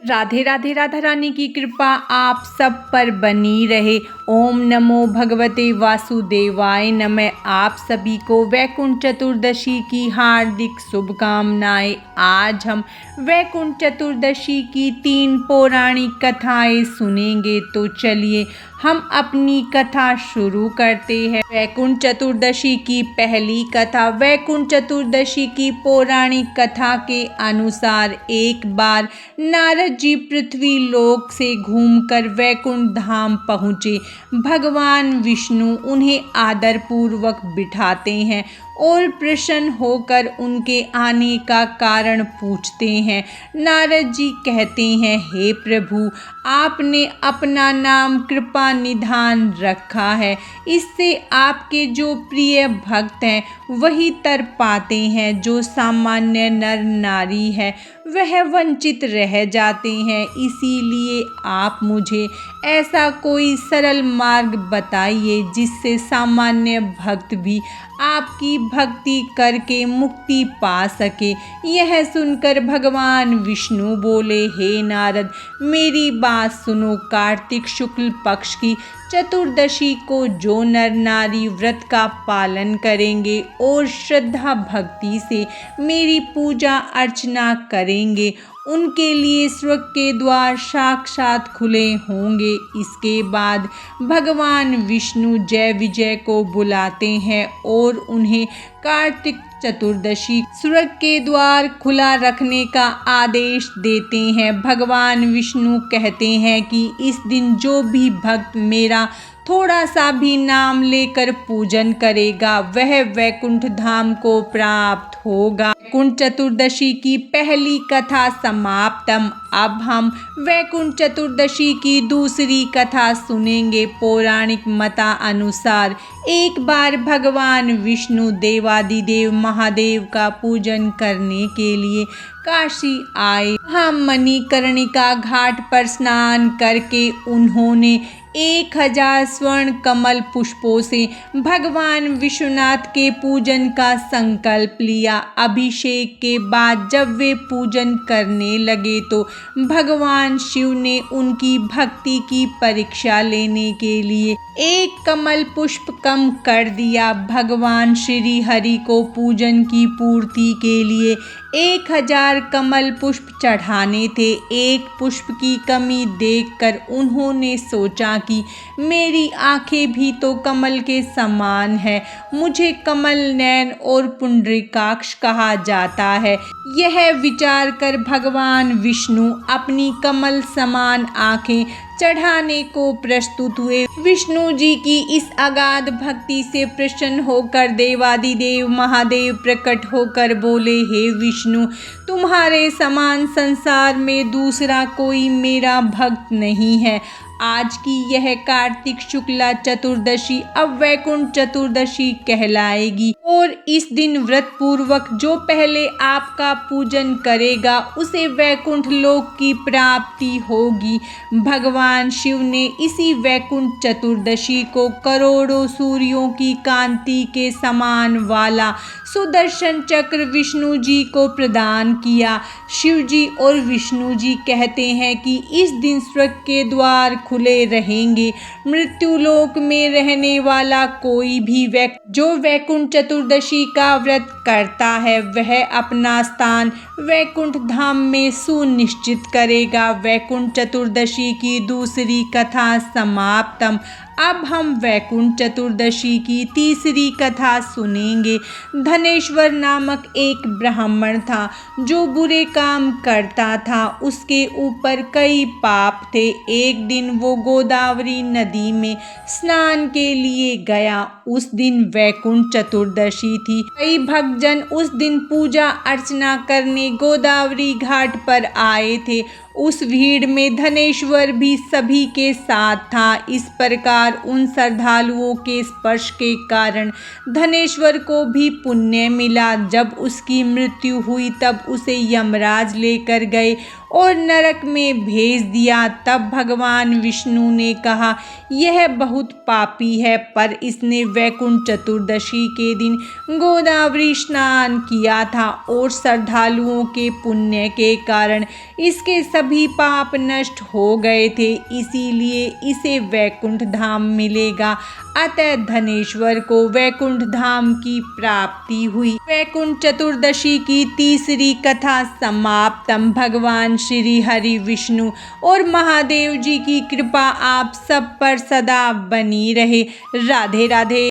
राधे राधे। राधा रानी की कृपा आप सब पर बनी रहे। ओम नमो भगवते वासुदेवाय नमः। आप सभी को वैकुंठ चतुर्दशी की हार्दिक शुभकामनाएं। आज हम वैकुंठ चतुर्दशी की 3 पौराणिक कथाएं सुनेंगे। तो चलिए हम अपनी कथा शुरू करते हैं। वैकुंठ चतुर्दशी की पहली कथा। वैकुंठ चतुर्दशी की पौराणिक कथा के अनुसार एक बार नारद जी पृथ्वी लोक से घूमकर वैकुंठ धाम पहुँचे। भगवान विष्णु उन्हें आदरपूर्वक बिठाते हैं और प्रसन्न होकर उनके आने का कारण पूछते हैं। नारद जी कहते हैं, हे प्रभु, आपने अपना नाम कृपा निधान रखा है। इससे आपके जो प्रिय भक्त हैं वही तर पाते हैं। जो सामान्य नर नारी है वह वंचित रह जाते हैं। इसीलिए आप मुझे ऐसा कोई सरल मार्ग बताइए जिससे सामान्य भक्त भी आपकी भक्ति करके मुक्ति पा सके। यह सुनकर भगवान विष्णु बोले, हे नारद, मेरी बात सुनो। कार्तिक शुक्ल पक्ष की चतुर्दशी को जो नर नारी व्रत का पालन करेंगे और श्रद्धा भक्ति से मेरी पूजा अर्चना करेंगे, उनके लिए स्वर्ग के द्वार साक्षात खुले होंगे। इसके बाद भगवान विष्णु जय विजय को बुलाते हैं और उन्हें कार्तिक चतुर्दशी स्वर्ग के द्वार खुला रखने का आदेश देते हैं। भगवान विष्णु कहते हैं कि इस दिन जो भी भक्त मेरा थोड़ा सा भी नाम लेकर पूजन करेगा वह वैकुंठ धाम को प्राप्त होगा। वैकुंठ चतुर्दशी की पहली कथा समाप्तम। अब हम वैकुंठ चतुर्दशी की दूसरी कथा सुनेंगे। पौराणिक मता अनुसार एक बार भगवान विष्णु देवादिदेव महादेव का पूजन करने के लिए काशी आए। हम मणिकर्णिका घाट पर स्नान करके उन्होंने 1000 स्वर्ण कमल पुष्पों से भगवान विश्वनाथ के पूजन का संकल्प लिया। अभिषेक के बाद जब वे पूजन करने लगे तो भगवान शिव ने उनकी भक्ति की परीक्षा लेने के लिए एक कमल पुष्प कम कर दिया। भगवान श्री हरि को पूजन की पूर्ति के लिए 1000 कमल पुष्प चढ़ाने थे। एक पुष्प की कमी देखकर उन्होंने सोचा कि मेरी आंखें भी तो कमल के समान है, मुझे कमल नयन और पुंडरीकाक्ष कहा जाता है। यह विचार कर भगवान विष्णु अपनी कमल समान आंखें चढ़ाने को प्रस्तुत हुए। विष्णु जी की इस अगाध भक्ति से प्रसन्न होकर देवादिदेव महादेव प्रकट होकर बोले, हे विष्णु, तुम्हारे समान संसार में दूसरा कोई मेरा भक्त नहीं है। आज की यह कार्तिक शुक्ला चतुर्दशी अब वैकुंठ चतुर्दशी कहलाएगी और इस दिन व्रत पूर्वक जो पहले आपका पूजन करेगा उसे वैकुंठ लोक की प्राप्ति होगी। भगवान शिव ने इसी वैकुंठ चतुर्दशी को करोड़ों सूर्यों की कांति के समान वाला सुदर्शन चक्र विष्णु जी को प्रदान किया। शिव जी और विष्णु जी कहते हैं कि इस दिन स्वर्ग के द्वार खुले रहेंगे। मृत्युलोक में रहने वाला कोई भी व्यक्ति जो वैकुंठ चतुर्दशी का व्रत करता है वह अपना स्थान वैकुंठ धाम में सुनिश्चित करेगा। वैकुंठ चतुर्दशी की दूसरी कथा समाप्तम। अब हम वैकुंठ चतुर्दशी की तीसरी कथा सुनेंगे। धनेश्वर नामक एक ब्राह्मण था जो बुरे काम करता था। उसके ऊपर कई पाप थे। एक दिन वो गोदावरी नदी में स्नान के लिए गया। उस दिन वैकुंठ चतुर्दशी थी। कई भक्तजन उस दिन पूजा अर्चना करने गोदावरी घाट पर आए थे। उस भीड़ में धनेश्वर भी सभी के साथ था। इस प्रकार उन श्रद्धालुओं के स्पर्श के कारण धनेश्वर को भी पुण्य मिला। जब उसकी मृत्यु हुई तब उसे यमराज लेकर गए और नरक में भेज दिया। तब भगवान विष्णु ने कहा, यह बहुत पापी है, पर इसने वैकुंठ चतुर्दशी के दिन गोदावरी स्नान किया था और श्रद्धालुओं के पुण्य के कारण इसके सभी पाप नष्ट हो गए थे, इसीलिए इसे वैकुंठ धाम मिलेगा। अतः धनेश्वर को वैकुंठ धाम की प्राप्ति हुई। वैकुंठ चतुर्दशी की तीसरी कथा समाप्तम। भगवान श्री हरि विष्णु और महादेव जी की कृपा आप सब पर सदा बनी रहे। राधे राधे।